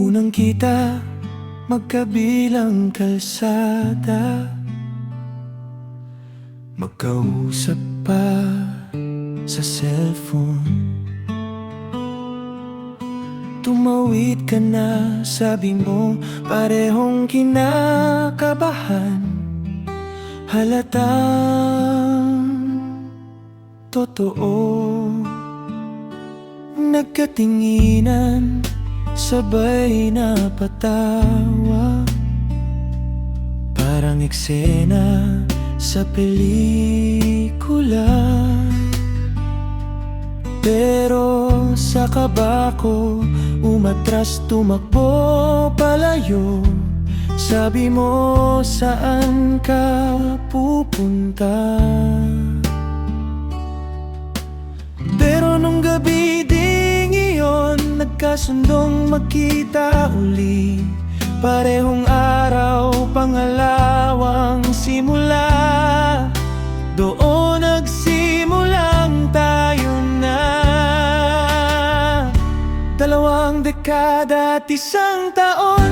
Unang kita, magkabilang kalsada, magkausap pa sa cellphone. Tumawid ka na, sabi mo parehong kinakabahan. Halatang totoo. Nagkatinginan, sabay na patawa, parang eksena sa pelikula. Pero sa kaba ko, umatras, tumakbo palayo. Sabi mo, saan ka pupunta? Pero nung gabi ding iyon, nagkasundong magkita uli. Parehong araw, pangalawang simula. Doon nagsimulang tayo na. 2 dekada at 1 taon,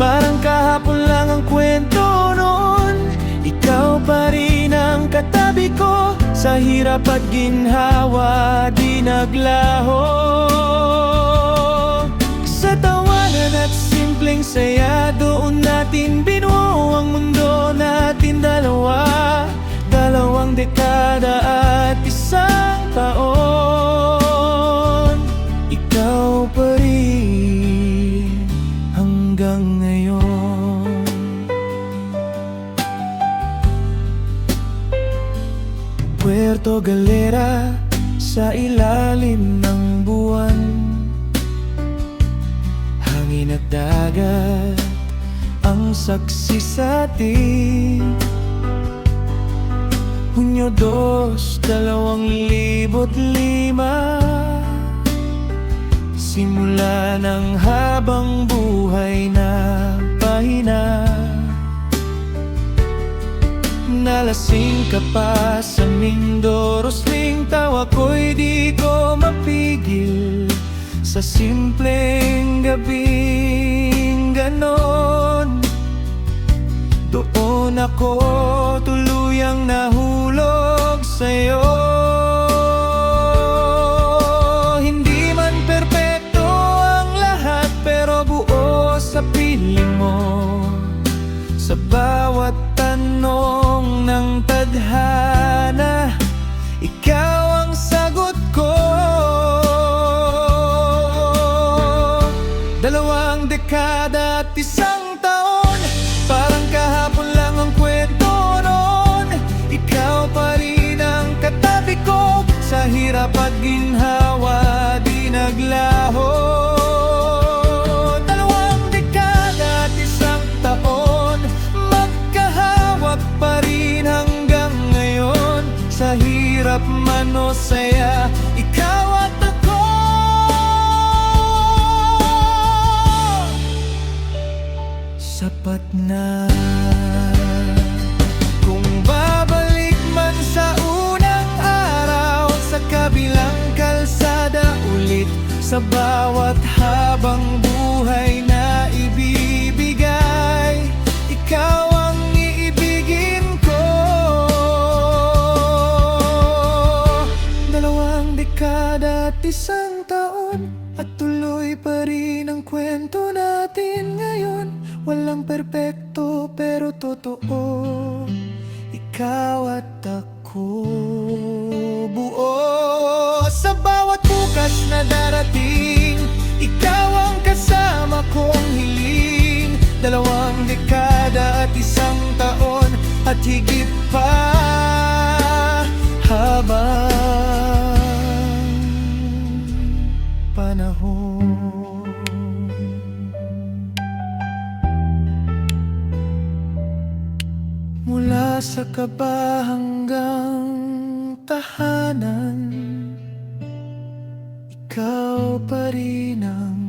parang kahapon lang ang kwento noon. Ikaw pa rin ang katabi ko, sa hirap at ginhawa di naglaho. Sa tawanan at simpleng saya, doon natin binuo ang mundo natin dalawa. 2 dekada at 1 taon, ikaw pa rin hanggang ngayon. Puerto Galera, sa ilalim ng buwan, hangin at dagat ang saksi sa atin. Hunyo 2, 2005, simula ng habang buhay na pahina. Nalasing ka pa sa Mindoro, sling tawa ko'y di ko mapigil. Sa simpleng gabing ganon, doon ako tuluyang nahulog sa'yo. Hindi man perpekto ang lahat, pero buo sa piling mo. Sa bawat tanong ng tadhana, ikaw ang sagot ko. 2 dekada at 1 taon, parang kahapon lang ang kwento noon. Ikaw pa rin ang katabi ko, sa hirap at ginhawa di naglaho. 2 dekada at 1 taon, magkahawak pa rin hanggang ngayon. Sa hirap man o saya, ikaw at ako. Sapat na. Kung babalik man sa unang araw, sa kabilang kalsada ulit, sa bawat habang buhay na ibibigay, ikaw ang iibigin ko. 2 dekada at 1 taon, at tuloy pa rin ang kwento natin ngayon. Walang perpekto pero totoo, ikaw at ako. Buo sa bawat bukas na darating, ikaw ang kasama kong hiling. 2 dekada at 1 taon, at higit pa habang panahon. Mula sa kaba hanggang tahanan, ikaw pa rin ang